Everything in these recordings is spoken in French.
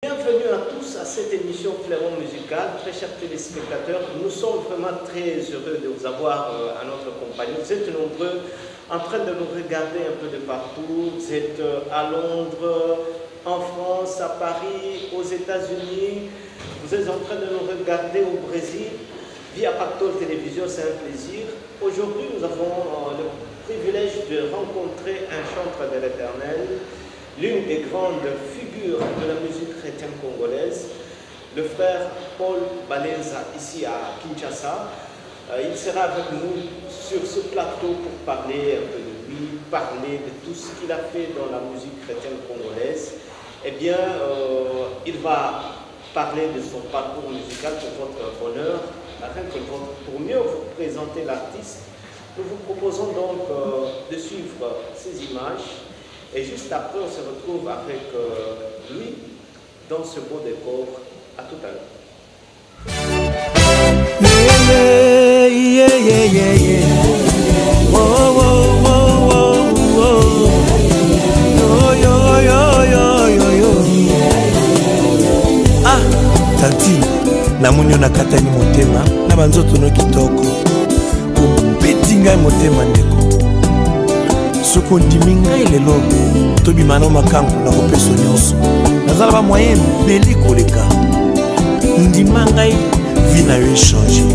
Bienvenue à tous à cette émission Fleuron Musical. Très chers téléspectateurs, nous sommes vraiment très heureux de vous avoir à notre compagnie. Vous êtes nombreux en train de nous regarder un peu de partout. Vous êtes à Londres, en France, à Paris, aux États-Unis. Vous êtes en train de nous regarder au Brésil via Pactole Télévision, c'est un plaisir. Aujourd'hui, nous avons le privilège de rencontrer un chanteur de l'Éternel, l'une des grandes figures de la musique chrétienne congolaise, le frère Paul Balenza, ici à Kinshasa. Il sera avec nous sur ce plateau pour parler un peu de lui, parler de tout ce qu'il a fait dans la musique chrétienne congolaise. Eh bien, il va parler de son parcours musical pour votre bonheur, afin que pour mieux vous présenter l'artiste, nous vous proposons donc de suivre ces images. Et juste après, on se retrouve avec lui dans ce beau décor. À tout à l'heure. Ah, Tantine, namoni nakatani motema na banzoto no kitoko. Obetinga motema ndeko. Soko ndimi ngai lelo tobima na makambo na kopeso nyonso nazala ba moyen beli koleka ndima ngai vie na yo échanger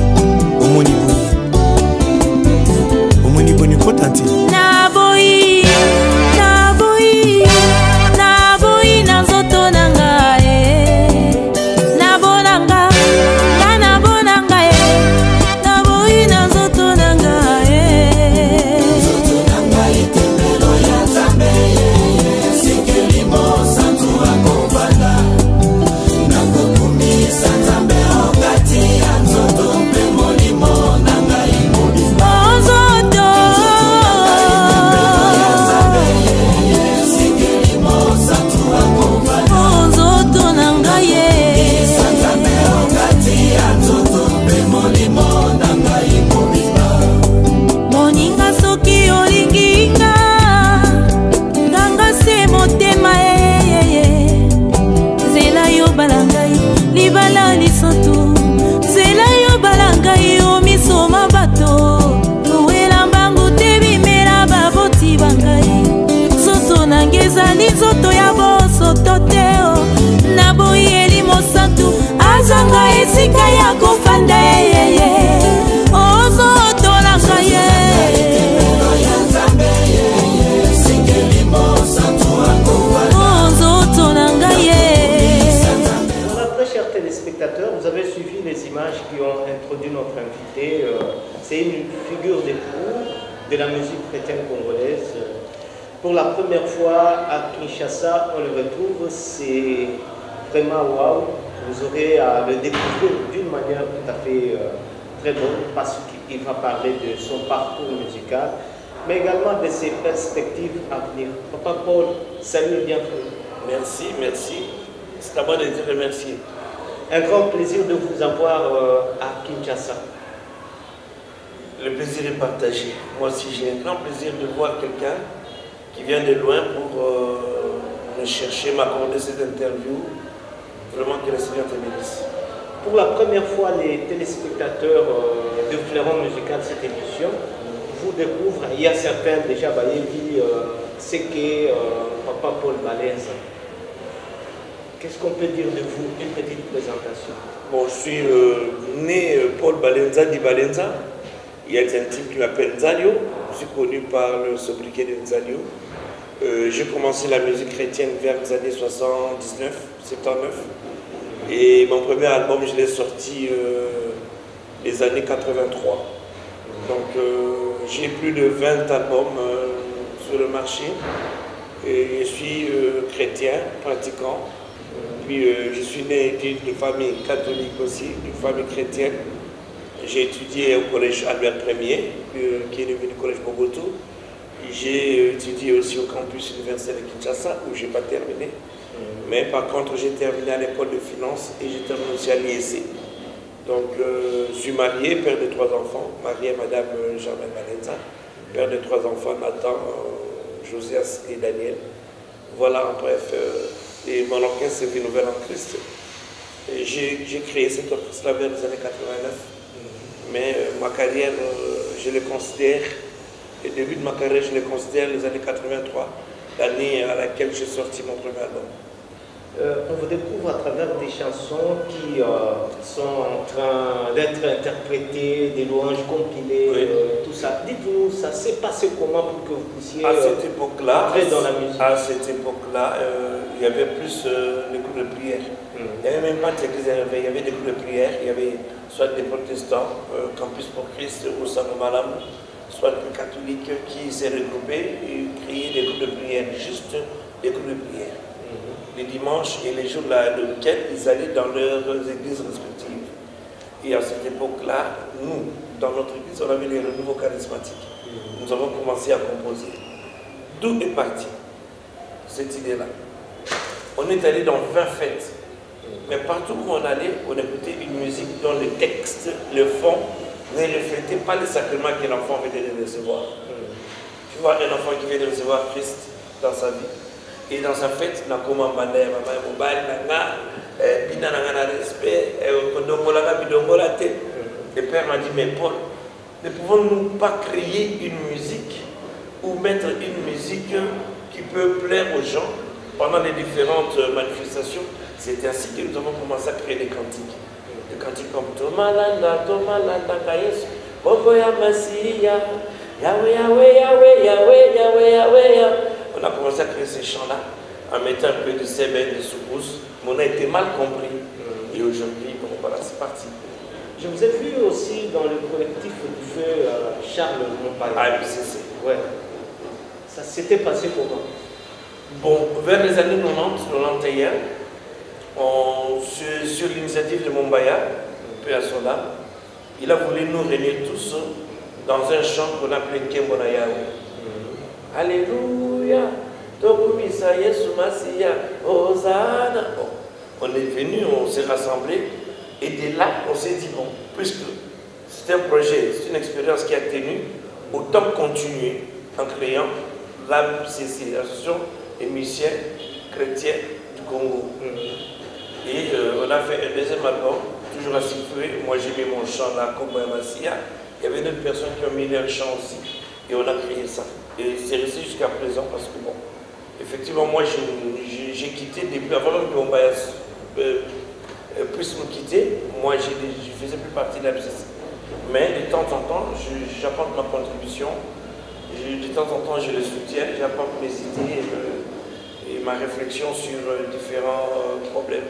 omoni boni ko tanti na boyi na nzoto na ngai na bonanga na bonanga na boyi na nzoto na ngai nzoto na ngai tembelo ya Nzambe sikeli mosa tu akovanda na kokumisa Nzambe okati ya nzoto mpe molimo na ngai mobimba nzoto sikeli mosa tu akovanda nzoto na ngai Nzambe okati ya nzoto mpe molimo na ngai mobimba moninga soki olinginga nganga se motema zela yo balangai libala lisoto zela yo balangai omisoma bato luwela mbangu te bimela baboti bangai nzoto nange ezali nzoto ya bosoto te na boyi eli mosantu azanga esika ya kofanda ozoto na ngai ozoto na ngai. Voilà, très chers téléspectateurs, vous avez suivi les images qui ont introduit notre invité. C'est une figure d'époux de la musique chrétienne congolaise. Pour la première fois à Kinshasa, on le retrouve, c'est vraiment waouh. Vous aurez à le découvrir d'une manière tout à fait très bonne parce qu'il va parler de son parcours musical, mais également de ses perspectives à venir. Papa Paul, salut et bienvenue. Merci, merci. C'est à moi de te remercier. Un grand plaisir de vous avoir à Kinshasa. Le plaisir est partagé. Moi aussi, j'ai un grand plaisir de voir quelqu'un qui vient de loin pour me chercher, m'accorder cette interview. Vraiment que le Seigneur te bénisse. Pour la première fois, les téléspectateurs de Fleuron Musical, cette émission, vous découvrent. Il y a certains déjà, c'est que Papa Paul Balenza. Qu'est-ce qu'on peut dire de vous? Une petite présentation. Bon, je suis né Paul Balenza di Balenza. Il y a des intimes qui m'appellent Nzalio. Je suis connu par le sobriquet de Nzalio. J'ai commencé la musique chrétienne vers les années 79, 79. Et mon premier album, je l'ai sorti les années 83. Donc, j'ai plus de 20 albums sur le marché. Et je suis chrétien, pratiquant. Puis, je suis né d'une famille catholique aussi, d'une famille chrétienne. J'ai étudié au collège Albert Ier, qui est devenu collège Mobutu. J'ai étudié aussi au campus universitaire de Kinshasa, où je n'ai pas terminé. Mais par contre, j'ai terminé à l'école de finance et j'ai terminé aussi à l'IEC. Donc, je suis marié, père de 3 enfants, marié à Madame Germaine Balenza, père de 3 enfants, Nathan, Josias et Daniel. Voilà, en bref, Et mon orchestre s'est fait Nouvelle en Christ. J'ai créé cet orchestre-là vers les années 89. Mais ma carrière, je le considère, le début de ma carrière, je le considère les années 83, l'année à laquelle j'ai sorti mon premier album. On vous découvre à travers des chansons qui sont en train d'être interprétées, des louanges compilées, oui. Tout ça. Dites-nous, ça s'est passé comment pour que vous puissiez à cette époque-là, entrer dans la musique? À cette époque-là, il y avait plus des groupes de prière. Il n'y avait même pas d'église de réveil, il y avait des groupes de prière, il y avait soit des protestants, Campus pour Christ ou Sanomalam, soit des catholiques qui s'est regroupés et créaient des groupes de prière, juste des groupes de prière. Les dimanches et les jours de week-end, ils allaient dans leurs églises respectives. Et à cette époque-là, nous, dans notre église, on avait les renouveaux charismatiques. Nous avons commencé à composer. D'où est partie cette idée-là? On est allé dans 20 fêtes. Mais partout où on allait, on écoutait une musique dont le texte, le fond, ne reflétait pas le sacrement que l'enfant venait de recevoir. Tu vois, un enfant qui vient de recevoir Christ dans sa vie. Et dans sa fête, on a commencé à faire le père m'a dit, mais Paul, ne pouvons-nous pas créer une musique ou mettre une musique qui peut plaire aux gens pendant les différentes manifestations? C'est ainsi que nous avons commencé à créer des cantiques. Des cantiques comme Tomalanda, Tomalanda, Kayesu, Boboya Masiya, Yahweh, Yahweh, Yahweh, Yahweh, Yahweh, Yahweh. On a commencé à créer ces chants-là en mettant un peu de sébène, de soukous, mais on a été mal compris. Et aujourd'hui, bon, voilà, c'est parti. Je vous ai vu aussi dans le collectif du feu Charles Montpalais. Ah, MCC. Ouais. Ça s'était passé comment? Bon, vers les années 90, 91, sur l'initiative de Mombaya, peu à son âme, il a voulu nous réunir tous dans un chant qu'on appelait Kembonayawe. Alléluia, Tokumisa Yesu Masiya, Hosanna. On est venu, on s'est rassemblés, et de là, on s'est dit, bon, puisque c'est un projet, c'est une expérience qui a tenu, autant continuer en créant l'AMCC, l'Association des musiciens chrétiens du Congo. Et on a fait un deuxième album, toujours à Sifoué. Moi j'ai mis mon chant là, comme Masiya. Il y avait d'autres personnes qui ont mis leur chant aussi. Et on a créé ça. Et c'est resté jusqu'à présent parce que bon, effectivement, moi j'ai quitté depuis avant même que Mombaya puisse me quitter. Moi je ne faisais plus partie de la MCC. Mais de temps en temps, j'apporte ma contribution. De temps en temps, je le soutiens, j'apporte mes idées et ma réflexion sur différents problèmes.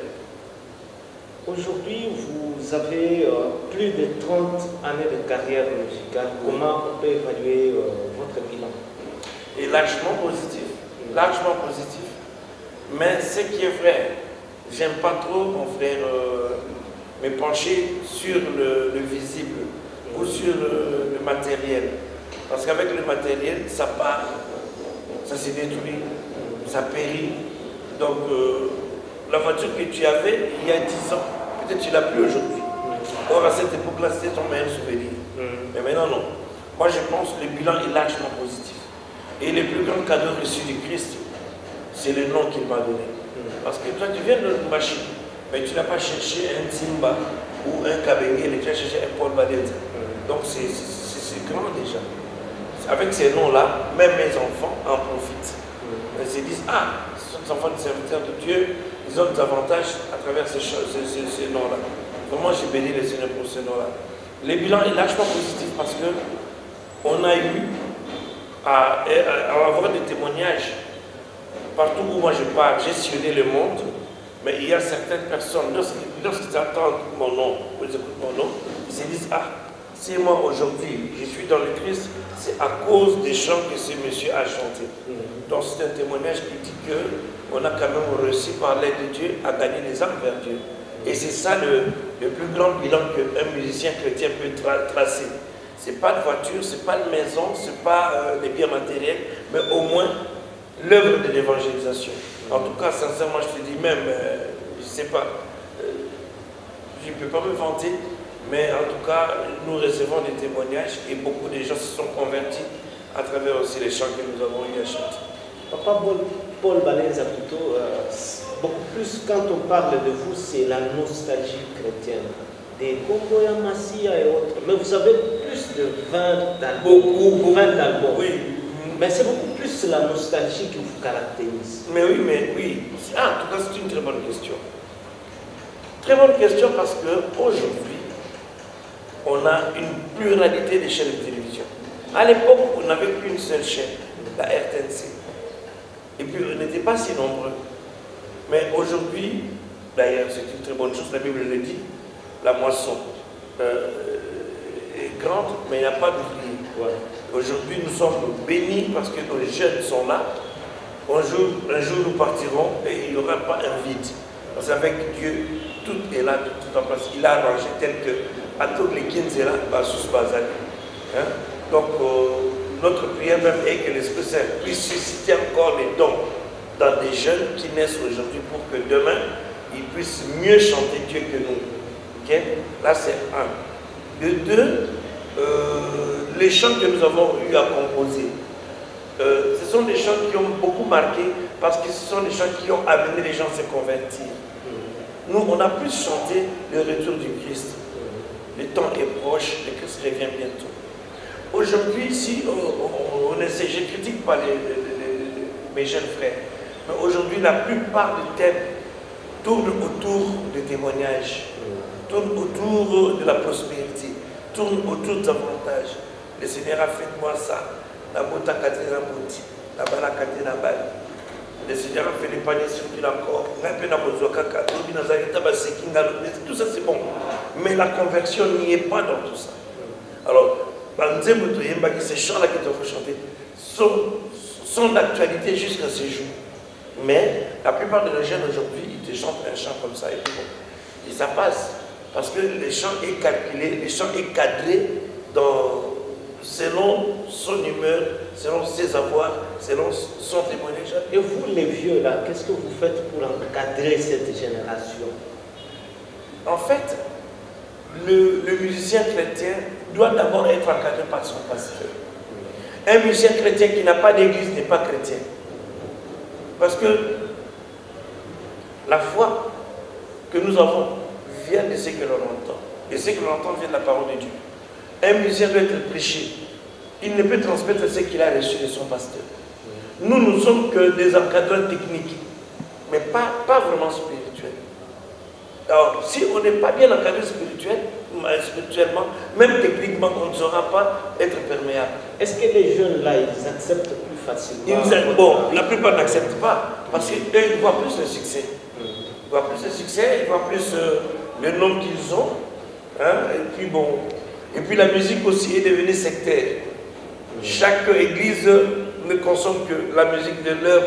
Aujourd'hui, vous avez plus de 30 années de carrière musicale. Comment on peut évaluer votre bilan? Et largement positif. Largement positif. Mais ce qui est vrai, j'aime pas trop, mon frère, me pencher sur le visible ou sur le matériel. Parce qu'avec le matériel, ça part, ça se détruit, ça périt. Donc, la voiture que tu avais il y a 10 ans, peut-être tu ne l'as plus aujourd'hui. Or, à cette époque-là, c'était ton meilleur souvenir. Mais maintenant, non. Moi, je pense que le bilan est largement positif. Et le plus grand cadeau reçu du Christ, c'est le nom qu'il m'a donné. Parce que toi, tu viens de machine, mais tu n'as pas cherché un Timba ou un Kabengele, tu as cherché un Paul Balenza. Donc, c'est grand déjà. Avec ces noms-là, même mes enfants en profitent. Ils se disent, ah, ce sont des enfants des serviteurs de Dieu, ils ont des avantages à travers ces noms-là. Vraiment, j'ai béni le Seigneur pour ce nom-là. Le bilan est largement positif parce qu'on a eu à avoir des témoignages. Partout où moi je pars, j'ai sillonné le monde, mais il y a certaines personnes, lorsqu'ils entendent mon nom, ou ils écoutent mon nom, ils se disent, ah, si moi aujourd'hui je suis dans le Christ, c'est à cause des chants que ce monsieur a chanté. Donc c'est un témoignage qui dit qu'on a quand même réussi par l'aide de Dieu à gagner les âmes vers Dieu. Et c'est ça le plus grand bilan qu'un musicien chrétien peut tracer. Ce n'est pas de voiture, ce n'est pas de maison, ce n'est pas des biens matériels, mais au moins l'œuvre de l'évangélisation. En tout cas, sincèrement, je te dis même, je ne sais pas, je ne peux pas me vanter, mais en tout cas, nous recevons des témoignages et beaucoup de gens se sont convertis à travers aussi les chants que nous avons eu à chanter. Papa Paul Balenza, plutôt, beaucoup plus, quand on parle de vous, c'est la nostalgie chrétienne. Des Congoya Massia et autres. Mais vous avez plus de 20 d'albums. 20 d'albums. Oui. Mais c'est beaucoup plus la nostalgie qui vous caractérise. Mais oui. Ah, en tout cas, c'est une très bonne question. Très bonne question parce qu'aujourd'hui, on a une pluralité de chaînes de télévision. À l'époque, on n'avait qu'une seule chaîne, la RTNC. Et puis, on n'était pas si nombreux. Mais aujourd'hui, d'ailleurs, c'est une très bonne chose, la Bible le dit, la moisson est grande, mais il n'y a pas d'ouvriers. Ouais. Aujourd'hui, nous sommes bénis parce que nos jeunes sont là. Un jour, nous partirons et il n'y aura pas un vide. Parce qu'avec Dieu, tout est là, tout en place. Il a arrangé tel que à tous les 15 est là, sous Bazali. Donc, notre prière même est que l'Esprit Saint puisse susciter encore les dons dans des jeunes qui naissent aujourd'hui pour que demain, ils puissent mieux chanter Dieu que nous. Okay? Là, c'est un. De deux, les chants que nous avons eu à composer, ce sont des chants qui ont beaucoup marqué parce que ce sont des chants qui ont amené les gens à se convertir. Nous, on a plus chanté le retour du Christ. Le temps est proche, le Christ revient bientôt. Aujourd'hui, si on essaie, je ne critique pas mes jeunes frères, mais aujourd'hui, la plupart des thèmes tournent autour des témoignages, tournent autour de la prospérité, tournent autour des avantages. Le Seigneur a fait de moi ça. La bota katena boti, la bala katena bali. Le Seigneur a fait des paniers sur qui encore. Tout ça c'est bon. Mais la conversion n'y est pas dans tout ça. Alors, ces chants-là que tu as chanter sont d'actualité jusqu'à ce jour. Mais la plupart de nos jeunes aujourd'hui, ils te chantent un chant comme ça et puis bon. Et ça passe. Parce que le chant est calculé, le chant est cadré selon son humeur, selon ses avoirs, selon son témoignage. Et vous, les vieux, là, qu'est-ce que vous faites pour encadrer cette génération? En fait, le musicien chrétien doit d'abord être encadré par son pasteur. Un musicien chrétien qui n'a pas d'église n'est pas chrétien. Parce que la foi que nous avons vient de ce que l'on entend. Et ce que l'on entend vient de la parole de Dieu. Un musicien doit être prêché. Il ne peut transmettre ce qu'il a reçu de son pasteur. Nous, nous sommes que des encadreurs techniques, mais pas vraiment spirituels. Alors, si on n'est pas bien encadré spirituellement, même techniquement, on ne saura pas être perméable. Est-ce que les jeunes là, ils acceptent plus facilement? Bon, la plupart n'acceptent pas, parce qu'eux, ils voient plus le succès. Ils voient plus le succès, ils voient plus le nom qu'ils ont. Et puis bon, et puis la musique aussi est devenue sectaire. Chaque église ne consomme que la musique de leur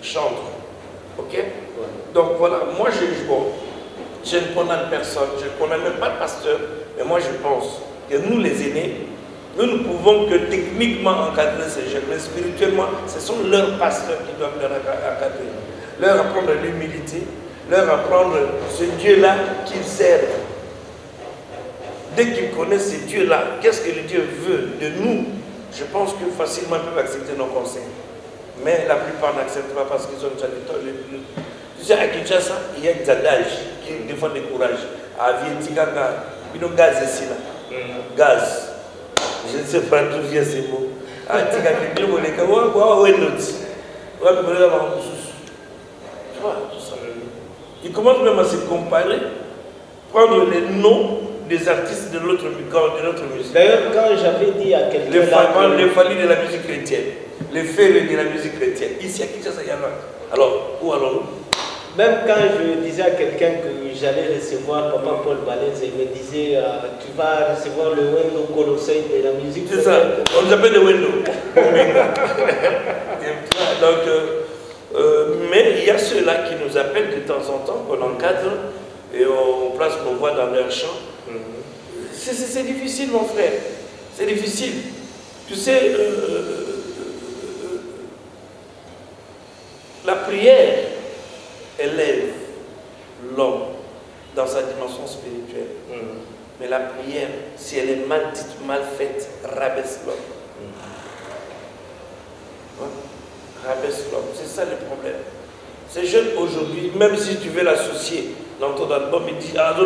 chantre. Ok? Donc voilà, moi je ne condamne personne, je ne condamne même pas le pasteur, mais moi je pense que nous les aînés, nous ne pouvons que techniquement encadrer ces jeunes, mais spirituellement, ce sont leurs pasteurs qui doivent leur encadrer. Leur apprendre l'humilité, leur apprendre ce Dieu-là qu'ils servent. Dès qu'ils connaissent ce Dieu-là, qu'est-ce que le Dieu veut de nous, je pense que facilement ils peuvent accepter nos conseils. Mais la plupart n'acceptent pas parce qu'ils ont déjà le temps. Tu sais, à Kinshasa, il y a des adages qui des fois découragent. À Vientigaga, il y a gaz ici là. Gaz. Je ne sais pas d'où vient ces mots. À Tigaga, il y a des gaz. Tu vois, tout ça. Ils commencent même à se comparer, prendre les noms des artistes de notre musique. D'ailleurs, quand j'avais dit à quelqu'un... Les familles de la musique chrétienne, les fers de la musique chrétienne. Ici, à Kinshasa, il y en a. Alors, où allons-nous? Même quand je disais à quelqu'un que j'allais recevoir Papa Paul Balens, il me disait tu vas recevoir le Wendo Colossal de la musique. C'est ça, on nous appelle le Wendo. Donc, mais il y a ceux-là qui nous appellent de temps en temps, qu'on encadre et on place nos voix dans leur chant. C'est difficile, mon frère. C'est difficile. Tu sais, la prière élève l'homme dans sa dimension spirituelle. Mais la prière, si elle est mal dite, mal faite, rabaisse l'homme. Rabaisse l'homme. C'est ça le problème. Ces jeunes aujourd'hui, même si tu veux l'associer dans ton album, il dit ah, tu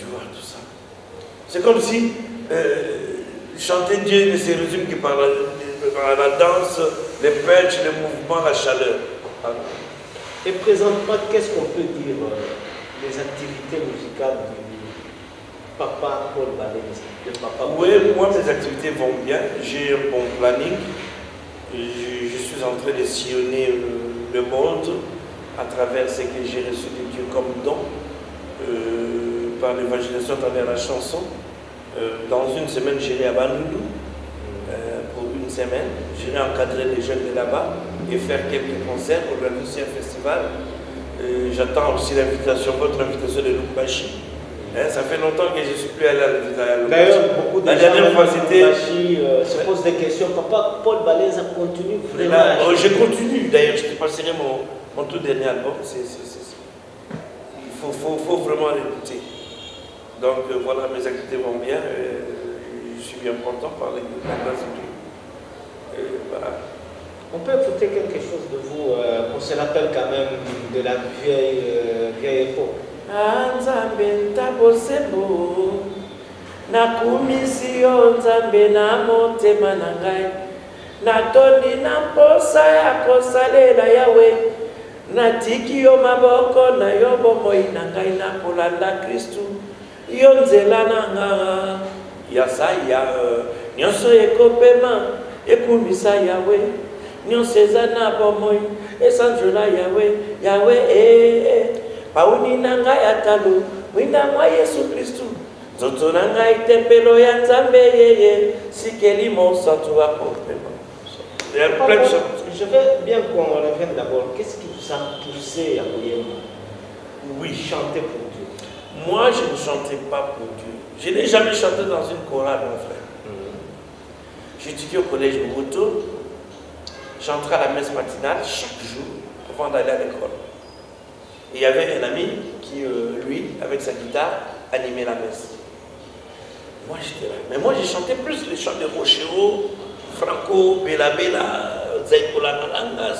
vois tout ça. C'est comme si chanter Dieu ne se résume que par la danse, les perches, les mouvements, la chaleur. Et présentement, qu'est-ce qu'on peut dire des activités musicales du papa Paul Balenza? Oui, moi mes activités vont bien, j'ai un bon planning, je suis en train de sillonner le monde à travers ce que j'ai reçu de Dieu comme don, par l'évangélisation à travers la chanson. Dans une semaine, j'irai à Bandundu pour une semaine, j'irai encadrer les jeunes de là-bas et faire quelques concerts, organiser un festival. J'attends aussi l'invitation, votre invitation de Lubumbashi. Ça fait longtemps que je ne suis plus allé à Lubumbashi. D'ailleurs, beaucoup de la gens dernière fois, c'était... se posent des questions. Papa Paul Balenza continue vraiment. Je continue. D'ailleurs, je te passerai mon tout dernier album. Il faut vraiment l'écouter. Donc voilà, mes activités vont bien. Je suis bien content par la grâce de Dieu. Voilà. On peut écouter quelque chose de vous, on se rappelle quand même de la vieille époque. Nzambe ntabosembo nakumisi yo Nzambe na motema na ngai natoni na mposa ya kosalela yawe natiki yo maboko na yo bomoi na ngai na kolanda Kristu yo nzela na nga yasaya nyonso ekopema ekumisa yawe nyonso eza na bomoi esanjola yawe pauni na ngai atalo mwinda mwa Yesu Kristu nzoto na ngai tempelo ya Nzambe yeye sikeli monsantu akopema. Je veux bien qu'on revienne d'abord. Qu'est-ce qui vous a poussé à Oui, chanter pour Dieu? Moi, je ne chantais pas pour Dieu. Je n'ai jamais chanté dans une chorale, mon frère. J'étudiais au collège Mobutu. J'entrais à la messe matinale chaque jour avant d'aller à l'école. Et il y avait un ami qui, lui, avec sa guitare, animait la messe. Moi, j'étais là. Mais moi, j'ai chanté plus les chants de Rochero, Franco, Bella Bella, Zaïkola Malanga,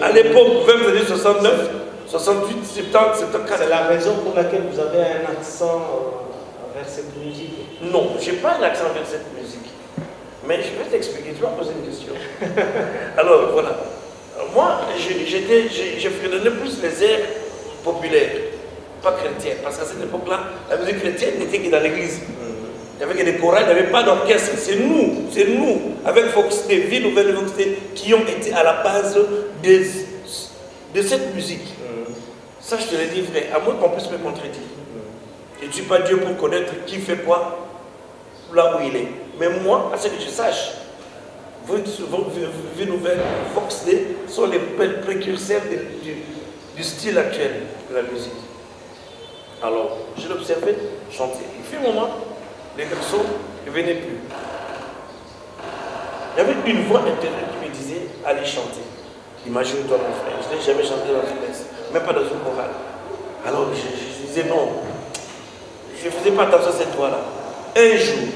à l'époque, 20 années 69, 68, 70, 74. C'est la raison pour laquelle vous avez un accent vers cette musique? Non, je n'ai pas un accent vers cette musique. Mais je vais t'expliquer, tu vas poser une question. Alors, voilà. Moi, je fredonnais plus les airs populaires, pas chrétiens. Parce qu'à cette époque-là, la musique chrétienne n'était que dans l'église. Il n'y avait que des chorales, il n'y avait pas d'orchestre. C'est nous, avec Fox T, Vie Nouvelle Fox T, qui ont été à la base de cette musique. Ça, je te l'ai dit, frère, à moins qu'on puisse me contredire. Je ne suis pas Dieu pour connaître qui fait quoi, là où il est. Mais moi, à ce que je sache, Vie Nouvelle, Fox Day sont les précurseurs du style actuel de la musique. Alors, je l'observais chanter. Il fait un moment, les garçons ne venaient plus. Il y avait une voix intérieure qui me disait allez chanter. Imagine-toi, mon frère, je n'ai jamais chanté dans une messe, même pas dans une chorale. Alors, je disais non. Je ne faisais pas attention à cette voix-là. Un jour,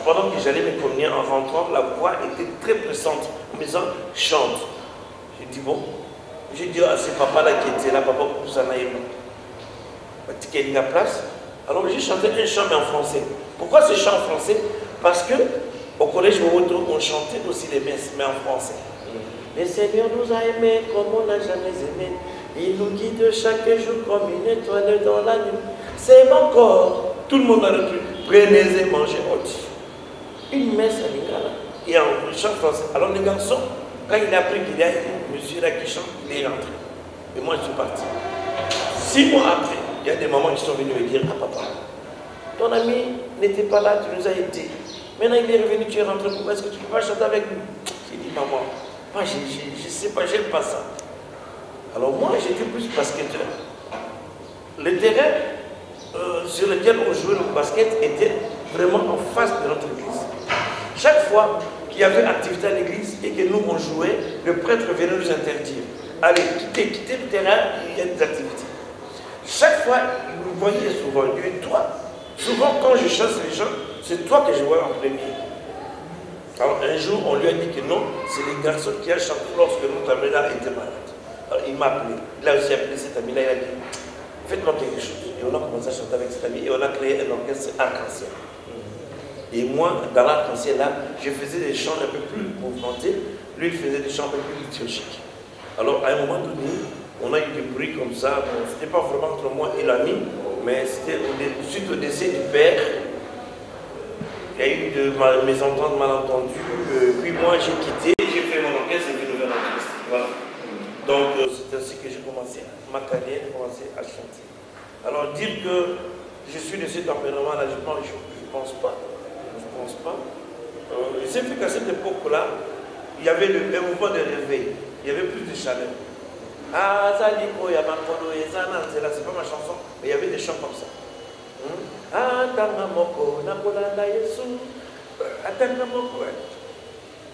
pendant que j'allais me promener en rentrant, la voix était très pressante. Mes gens chantent. J'ai dit bon. J'ai dit à ce papa-là qui était là, papa Kousanaïma. Il y a la place. Alors j'ai chanté un chant mais en français. Pourquoi ce chant en français? Parce que au collège Mobutu, on chantait aussi les messes, mais en français. Le Seigneur nous a aimés comme on n'a jamais aimé. Il nous guide chaque jour comme une étoile dans la nuit. C'est mon corps. Tout le monde a repris. Prenez et mangez aussi. Une messe à Lingala et en chant français. Alors les garçons, quand il a appris qu'il y a une monsieur là qui chante, il est rentré. Et moi je suis parti. 6 mois après, il y a des mamans qui sont venus me dire ah papa, ton ami n'était pas là, tu nous as aidés. Maintenant il est revenu, tu es rentré, pourquoi est-ce que tu ne peux pas chanter avec nous? J'ai dit maman, moi je ne sais pas, j'aime pas ça. Alors moi j'étais plus basketteur. Le terrain sur lequel on jouait le basket était vraiment en face de notre église. Chaque fois qu'il y avait activité à l'église et que nous on jouait, le prêtre venait nous interdire. Allez, quittez le terrain, il y a des activités. Chaque fois, vous voyez souvent, et toi, souvent quand je chasse les gens, c'est toi que je vois en premier. Alors un jour, on lui a dit que non, c'est les garçons qui ont chanté lorsque notre ami-là était malade. Alors il m'a appelé. Il a aussi appelé cet ami-là, il a dit, faites-moi quelque chose. Et on a commencé à chanter avec cet ami et on a créé un orchestre arc-en-ciel. Et moi, dans l'arc-en-ciel là, je faisais des chants un peu plus mouvementés, lui il faisait des chants un peu plus liturgiques. Alors à un moment donné, on a eu des bruits comme ça, bon, c'était pas vraiment entre moi et l'ami, mais c'était suite au décès du père. Il y a eu de mésententes, malentendus, puis moi j'ai quitté, j'ai fait mon orchestre et une nouvelle orchestre. Voilà. Donc c'est ainsi que j'ai commencé ma carrière, j'ai commencé à chanter. Alors dire que je suis de ce tempérament-là, je ne pense pas. Je ne pense pas. C'est fait qu'à cette époque-là, il y avait un mouvement de réveil, il y avait plus de chaleur. Ah, ça dit quoi, il y a ma photo, c'est pas ma chanson, mais il y avait des chants comme ça. Atangamoko, Nakolanda Yesu, Atangamoko,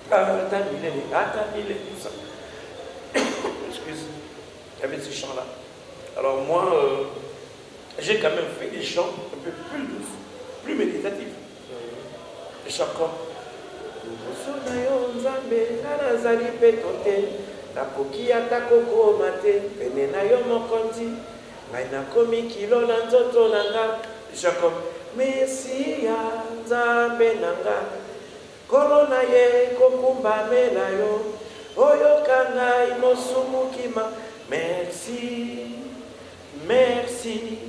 Atangamile, tout ça. Excuse, il y avait ces chants-là. Alors moi, j'ai quand même fait des chants un peu plus douces, plus méditatifs. Des chants comme Nakoki atakoko mate, penena yo mokonzi, maina komi kilo na nzoto nanga, Jacob, Messia nzambe nanga, korona ye kokumba mela yo, oyo kanga imosumu kima, merci, merci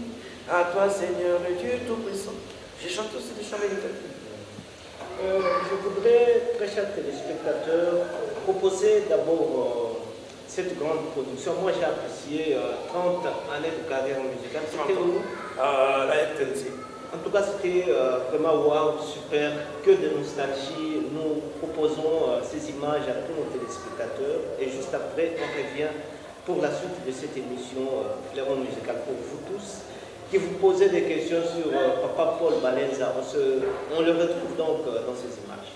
à toi Seigneur le Dieu Tout-Puissant. J'ai chanté aussi des chants méditatifs. Je voudrais, très chers téléspectateurs, proposer d'abord cette grande production. Moi, j'ai apprécié 30 années de carrière musicale. C'était où? La RTNC. En tout cas, c'était vraiment wow, super, que de nostalgie. Nous proposons ces images à tous nos téléspectateurs. Et juste après, on revient pour la suite de cette émission Fleuron Musical pour vous tous, qui vous posait des questions sur Papa Paul Balenza. On le retrouve donc dans ces images.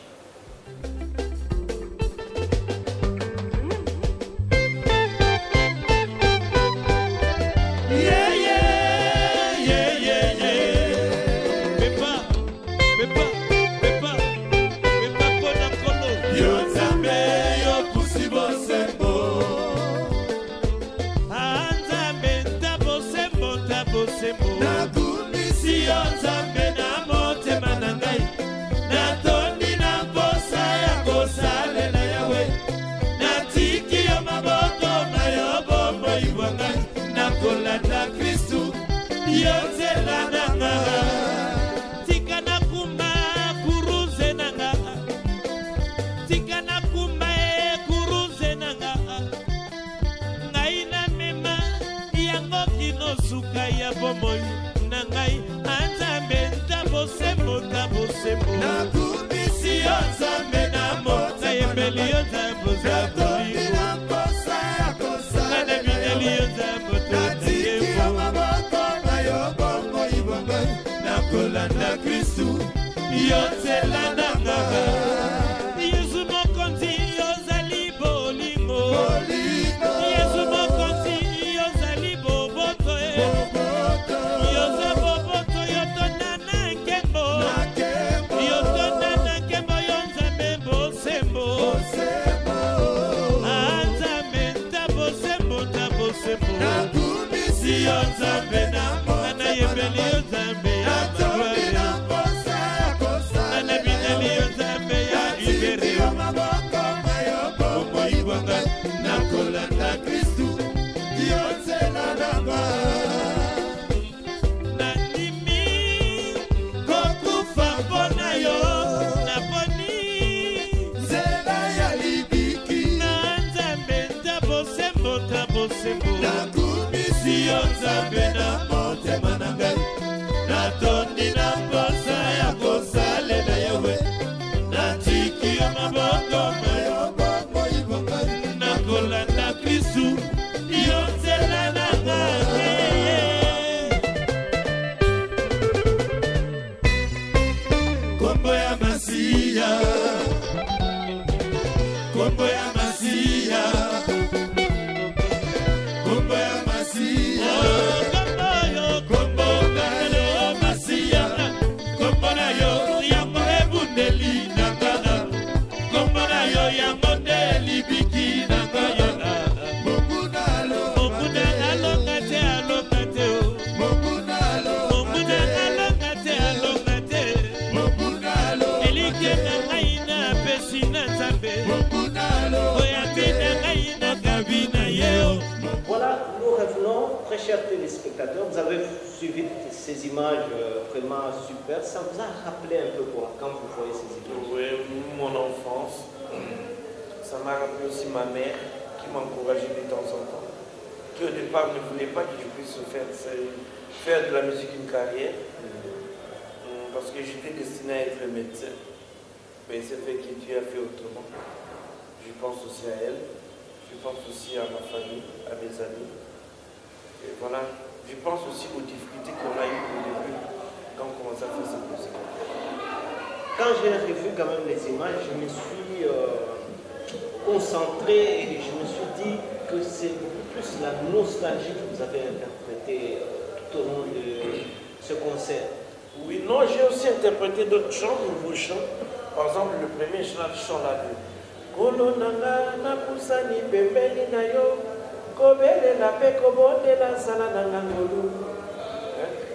très chers téléspectateurs, vous avez suivi ces images vraiment super. Ça vous a rappelé un peu quoi quand vous voyez ces images? Oui, mon enfance. Ça m'a rappelé aussi ma mère qui m'encourageait de temps en temps. Qui au départ ne voulait pas que je puisse faire de la musique une carrière. Parce que j'étais destiné à être médecin. Mais c'est fait que Dieu a fait autrement. Je pense aussi à elle. Je pense aussi à ma famille, à mes amis. Et voilà, je pense aussi aux difficultés qu'on a eues au début quand on commençait à faire cette musique. Quand j'ai revu quand même les images, je me suis concentré et je me suis dit que c'est beaucoup plus la nostalgie que vous avez interprétée tout au long de ce concert. Oui, non, j'ai aussi interprété d'autres chants, de nouveaux chants. Par exemple, le premier chant là de Kolo nanga na kusani pembeni na yo kobele na pe kobonde na sala nanga ngolu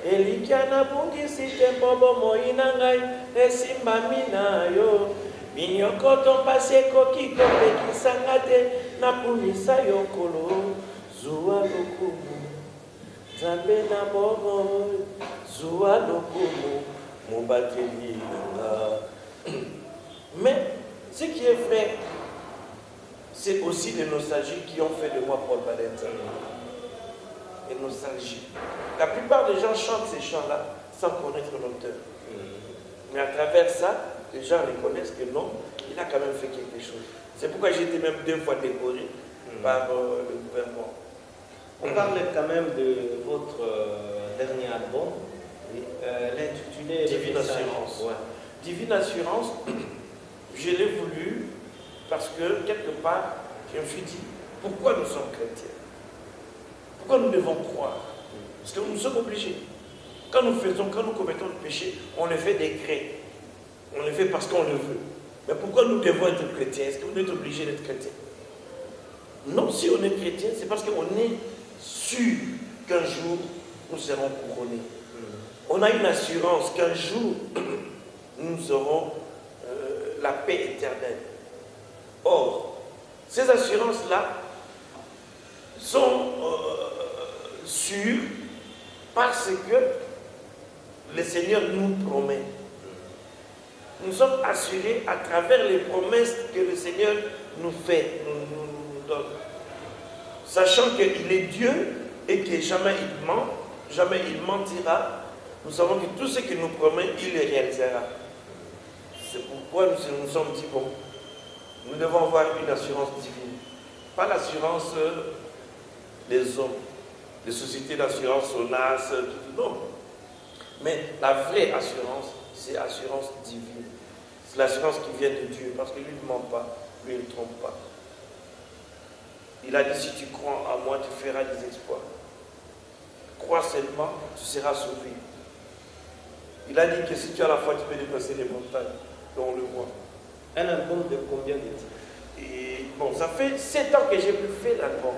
elikia na bungisi tempo bomo inangai esimbami na yo minyokoto mpasi ekoki kopekisa nga te napunisa yo kolo zuwa lokumu nzambe na bomo zuwa lokumu mobateli nanga. Mais ce qui est vrai, c'est aussi les nostalgies qui ont fait de moi Paul Balenza. Les nostalgies. La plupart des gens chantent ces chants-là sans connaître l'auteur. Mais à travers ça, les gens reconnaissent que non, il a quand même fait quelque chose. C'est pourquoi j'ai été même 2 fois décoré par le gouvernement. On parle quand même de votre dernier album, l'intitulé Divine Assurance. Ouais. Divine Assurance, je l'ai voulu parce que quelque part, je me suis dit, pourquoi nous sommes chrétiens? Pourquoi nous devons croire? Parce que nous sommes obligés. Quand nous commettons le péché, on le fait des gré. On le fait parce qu'on le veut. Mais pourquoi nous devons être chrétiens? Est-ce que vous êtes obligés d'être chrétiens? Non, si on est chrétien, c'est parce qu'on est sûr qu'un jour, nous serons couronnés. On a une assurance qu'un jour, nous aurons la paix éternelle. Or, ces assurances-là sont sûres parce que le Seigneur nous promet. Nous sommes assurés à travers les promesses que le Seigneur nous fait, nous donne. Sachant qu'il est Dieu et que jamais il ment, jamais il mentira, nous savons que tout ce qu'il nous promet, il le réalisera. C'est pourquoi nous nous sommes dit, bon, nous devons avoir une assurance divine. Pas l'assurance des hommes, des sociétés d'assurance, SONAS, non. Mais la vraie assurance, c'est l'assurance divine. C'est l'assurance qui vient de Dieu, parce que lui ne ment pas, lui ne trompe pas. Il a dit, si tu crois en moi, tu feras des exploits. Crois seulement, tu seras sauvé. Il a dit que si tu as la foi, tu peux dépasser les montagnes, dont le voit. Un album de combien de titres? Et bon, ça fait 7 ans que j'ai plus fait l'album.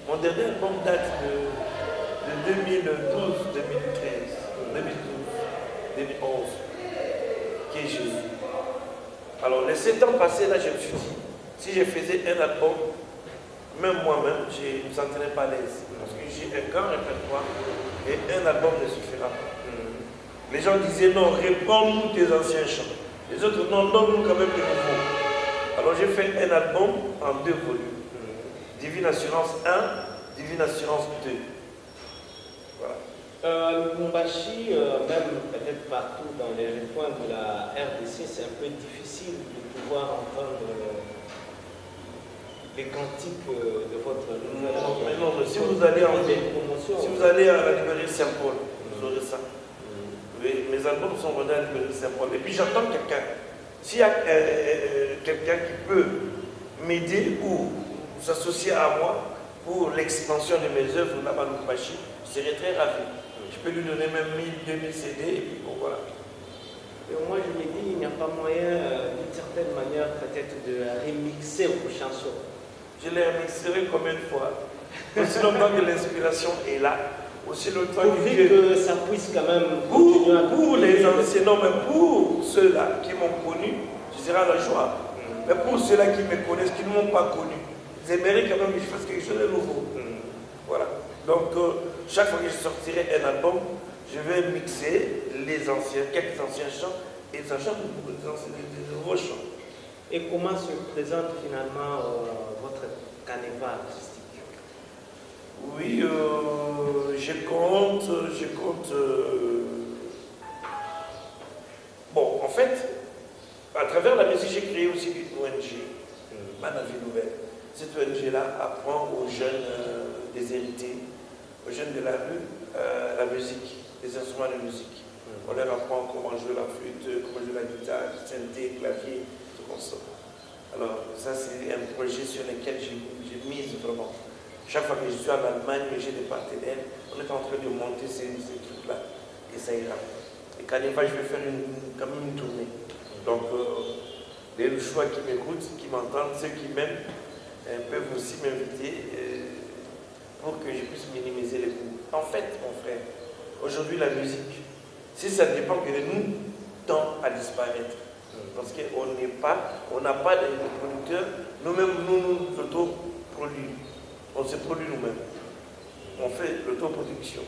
Mon dernier album date de 2012, 2013, 2012, 2011, qui est Jésus. Alors, les 7 ans passés, là, je me suis dit, si je faisais un album, même moi-même, je ne me sentirais pas à l'aise. Parce que j'ai un grand répertoire et un album ne suffira pas. Les gens disaient non, réponds-nous tes anciens chants. Les autres, non, donne-nous quand même des nouveaux. Alors j'ai fait un album en 2 volumes. Divine Assurance 1, Divine Assurance 2. Voilà. Lubumbashi, même peut-être partout dans les recoins de la RDC, c'est un peu difficile de pouvoir entendre les cantiques de votre nouvel album. Mais non, si vous allez à la librairie Saint-Paul, vous aurez ça. Mes albums sont vendus à la librairie Saint-Paul. Et puis j'attends quelqu'un. S'il y a quelqu'un qui peut m'aider ou s'associer à moi pour l'expansion de mes œuvres là-bas à Lubumbashi, je serais très ravi. Je peux lui donner même 1000, 2000 CD et puis bon voilà. Et moi je me dis, il n'y a pas moyen d'une certaine manière peut-être de remixer vos chansons. Je les remixerai combien de fois? Aussi longtemps que l'inspiration est là, aussi longtemps que ça puisse quand même pour les anciens, non mais pour ceux-là qui m'ont connu, je serai à la joie. Mais pour ceux-là qui me connaissent, qui ne m'ont pas connu, j'aimerais quand même que je fasse quelque chose de nouveau. Voilà. Donc, chaque fois que je sortirai un album, je vais mixer les anciens, quelques anciens chants et des nouveaux chants. Et comment se présente finalement votre carnaval artistique? Oui, je compte. Bon, en fait, à travers la musique, j'ai créé aussi une ONG, Manavie Nouvelle. Cette ONG-là apprend aux jeunes déshérités, aux jeunes de la rue, la musique, les instruments de musique. On leur apprend comment jouer la flûte, comment jouer la guitare, le synthé, clavier, tout comme ça. Alors, ça, c'est un projet sur lequel j'ai mise vraiment. Chaque fois que je suis en Allemagne, j'ai des partenaires, on est en train de monter ces trucs-là. Et ça ira. Et Carnaval, je vais faire quand même une tournée. Donc, les choix qui m'écoutent, qui m'entendent, ceux qui m'aiment, peuvent aussi m'inviter pour que je puisse minimiser les coûts. En fait, mon frère, aujourd'hui, la musique, si ça ne dépend que de nous, tend à disparaître. Parce qu'on n'a pas de producteurs, nous-mêmes, nous auto-produisons. On se produit nous-mêmes. On fait l'autoproduction.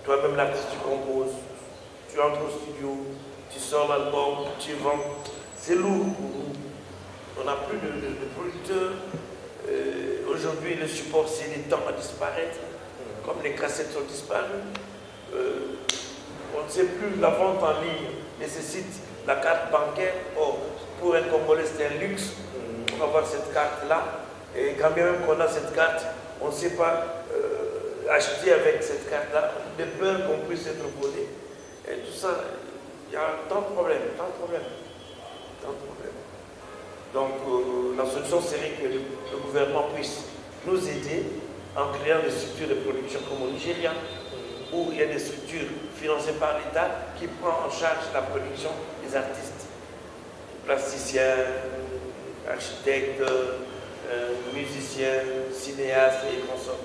Toi-même, l'artiste, tu composes, tu entres au studio, tu sors l'album, tu vends. C'est lourd pour nous. On n'a plus de producteurs. Aujourd'hui, le support, c'est des temps à disparaître. Comme les cassettes sont disparues. On ne sait plus, la vente en ligne nécessite la carte bancaire. Or, pour un Congolais, c'est un luxe pour avoir cette carte-là. Et quand bien même qu'on a cette carte, on ne sait pas acheter avec cette carte-là, de peur qu'on puisse être volé. Et tout ça, il y a tant de problèmes, Donc, la solution serait que le gouvernement puisse nous aider en créant des structures de production comme au Nigeria, où il y a des structures financées par l'État qui prennent en charge la production des artistes, plasticiens, architectes, musiciens, cinéastes et consorts.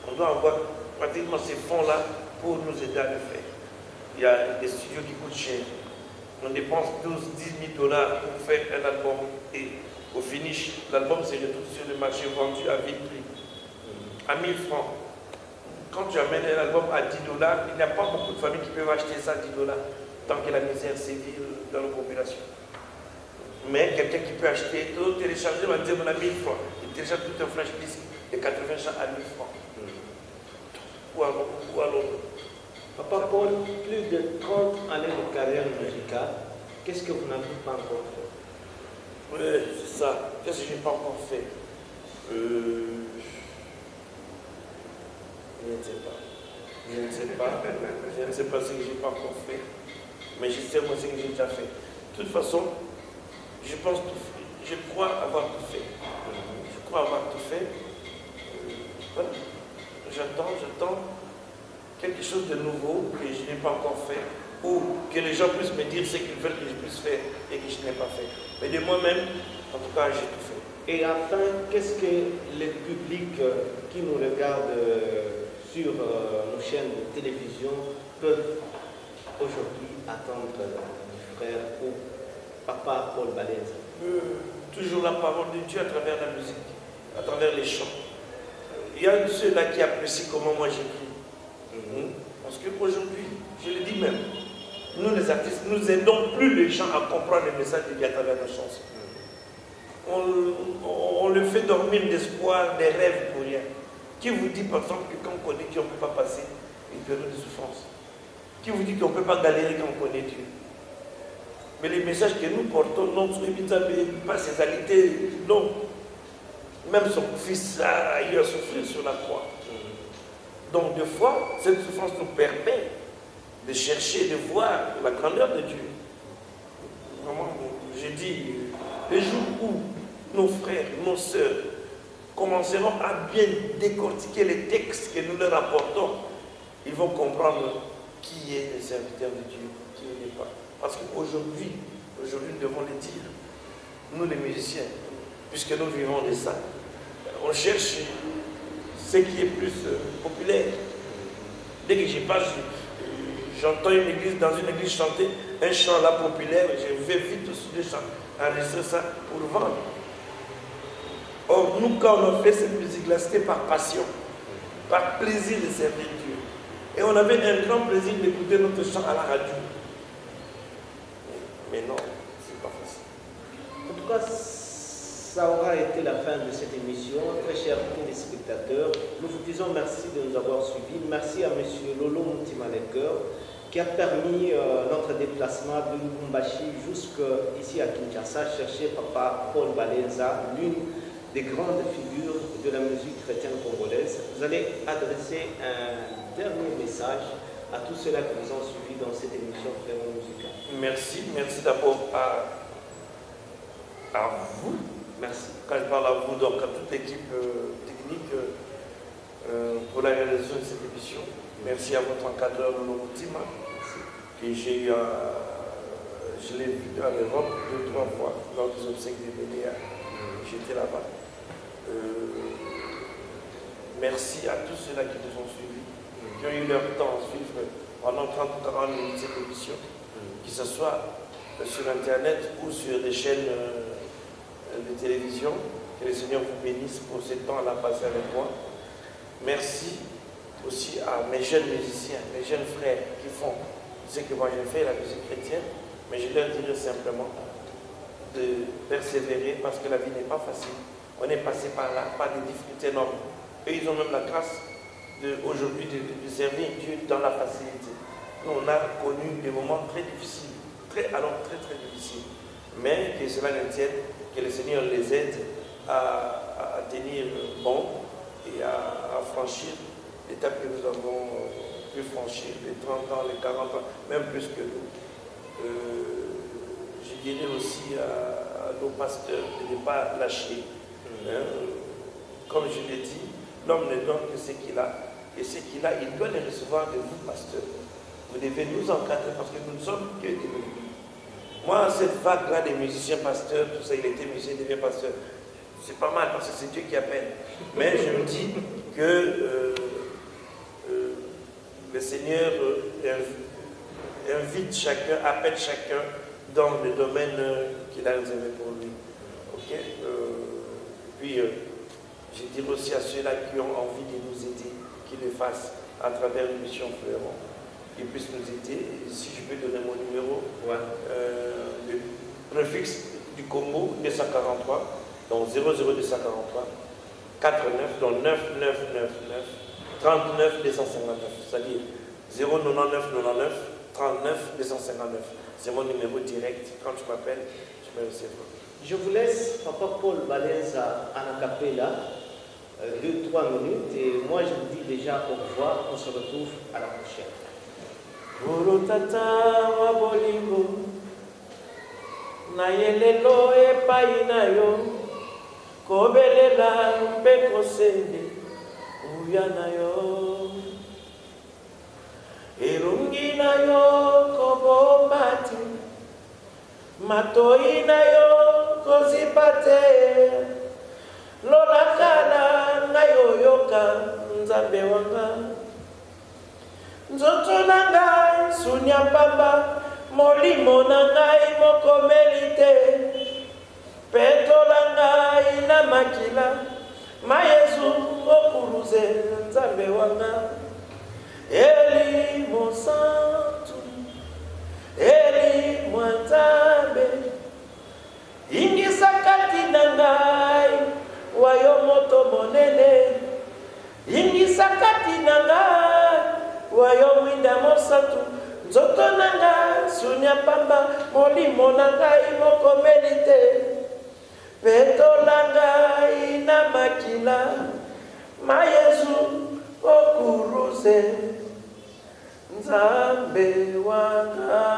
On doit avoir pratiquement ces fonds-là pour nous aider à le faire. Il y a des studios qui coûtent cher. On dépense 10 000 $ pour faire un album et au finish, l'album se retrouve sur le marché vendu à vil prix, à 1000 francs. Quand tu amènes un album à 10 $, il n'y a pas beaucoup de familles qui peuvent acheter ça à 10 $ tant que la misère sévit dans la population. Mais quelqu'un qui peut acheter, télécharger, va dire, on a 1000 francs. Il télécharge tout un flash disc de 80 chants à 1000 francs. Ou alors. Papa Paul, plus de 30 années de carrière musicale, qu'est-ce que vous n'avez pas encore fait? Oui, c'est ça. Qu'est-ce que je n'ai pas encore fait? Je ne sais pas. Je ne sais pas ce que je n'ai pas encore fait. Mais je sais moi ce que j'ai déjà fait. De toute façon, je pense tout fait. Je crois avoir tout fait. Voilà. J'attends quelque chose de nouveau que je n'ai pas encore fait, ou que les gens puissent me dire ce qu'ils veulent que je puisse faire et que je n'ai pas fait. Mais de moi-même, en tout cas, j'ai tout fait. Et enfin, qu'est-ce que les publics qui nous regardent sur nos chaînes de télévision peuvent aujourd'hui attendre du frère ou Papa Paul Balenza? Toujours la parole de Dieu à travers la musique, à travers les chants. Il y a ceux-là qui apprécient comment moi j'écris. Parce qu'aujourd'hui, je le dis même, nous les artistes, nous aidons plus les gens à comprendre le message de Dieu à travers nos chansons. On le fait dormir d'espoir, des rêves pour rien. Qui vous dit par exemple que quand on connaît Dieu, on ne peut pas passer une période de souffrance? Qui vous dit qu'on ne peut pas galérer quand on connaît Dieu? Mais les messages que nous portons, non, pas ses qualités, non. Même son fils a eu à souffrir sur la croix. Donc, des fois, cette souffrance nous permet de chercher, de voir la grandeur de Dieu. Vraiment, je dis, les jours où nos frères, nos sœurs commenceront à bien décortiquer les textes que nous leur apportons, ils vont comprendre qui est le serviteur de Dieu, qui ne l'est pas. Parce qu'aujourd'hui, nous devons le dire, nous les musiciens, puisque nous vivons de ça, on cherche ce qui est plus populaire. Dès que je passe, j'entends dans une église chanter un chant là populaire, je vais vite au studio enregistrer ça pour vendre. Or, nous, quand on a fait cette musique-là, c'était par passion. Par plaisir de servir Dieu. Et on avait un grand plaisir d'écouter notre chant à la radio. Mais non, c'est pas facile. En tout cas, ça aura été la fin de cette émission. Très chers téléspectateurs, nous vous disons merci de nous avoir suivis. Merci à M. Lolo Mutimalekeur qui a permis notre déplacement de Lubumbashi jusqu'ici à Kinshasa, chercher Papa Paul Balenza, l'une des grandes figures de la musique chrétienne congolaise. Vous allez adresser un dernier message à tous ceux-là qui nous ont suivis dans cette émission Fléron Musical. Merci d'abord à vous. Merci. Quand je parle à vous, donc à toute l'équipe technique pour la réalisation de cette émission. Merci à votre encadreur Lolo Mutima, que j'ai eu je l'ai vu en Europe 2 ou 3 fois lors des obsèques des BDA. J'étais là-bas. Merci à tous ceux-là qui nous ont suivis, qui ont eu leur temps à suivre pendant 30 ou 40 minutes cette émission, que ce soit sur Internet ou sur des chaînes de télévision. Que le Seigneur vous bénisse pour ce temps à la passer avec moi. Merci aussi à mes jeunes musiciens, mes jeunes frères qui font ce que moi j'ai fait, la musique chrétienne, mais je leur dirais simplement de persévérer parce que la vie n'est pas facile. On est passé par là, par des difficultés énormes. Eux, ils ont même la grâce aujourd'hui de servir Dieu dans la facilité. Nous, on a connu des moments très difficiles, très difficiles. Mais que cela ne tienne, que le Seigneur les aide à tenir bon et à franchir l'étape que nous avons pu franchir, les 30 ans, les 40 ans, même plus que nous. Je dirais aussi à nos pasteurs de ne pas lâcher. Comme je l'ai dit, l'homme ne donne que ce qu'il a. Et ce qu'il a, il doit le recevoir de vous, pasteurs. Vous devez nous encadrer parce que nous ne sommes que des musiciens. Moi, cette vague-là des musiciens pasteurs, tout ça, il était musicien, il devient pasteur. C'est pas mal parce que c'est Dieu qui appelle. Mais je me dis que le Seigneur invite chacun, appelle chacun dans le domaine qu'il a réservé pour lui. Ok? Puis, je dirais aussi à ceux-là qui ont envie de nous aider, qu'ils le fassent à travers l'émission Fleuron. Qu'ils puissent nous aider. Et si je peux donner mon numéro, le préfixe du Congo 243, donc 00243 49, donc 9999 39 259, c'est-à-dire 09999 39 259. C'est mon numéro direct. Quand tu m'appelles, je me recevrai. Je vous laisse, Papa Paul Balenza, en acapella, 2-3 minutes, et moi je vous dis déjà au revoir, on se retrouve à la prochaine. Tata wa bolingo na yelelo epai na yo kobelela mpe kosende uya na yo elongi na yo kobombati matoi na yo kozipa te lolakala na yo yoka nzambe wanga nzoto na ngai sunya pamba molimo na ngai mokomeli te peto na ngai na makila ma Yesu okuruze nzambe wanga eli mosantu eli mwanzambe ingisa kati na ngai wayo moto monene ingisa kati na ngai wayo mwinda mosatu nzoto na ngai sunya pamba molimo na ngai mokomeli te peto na ngai na makila ma Yesu okuruze nzambe wanga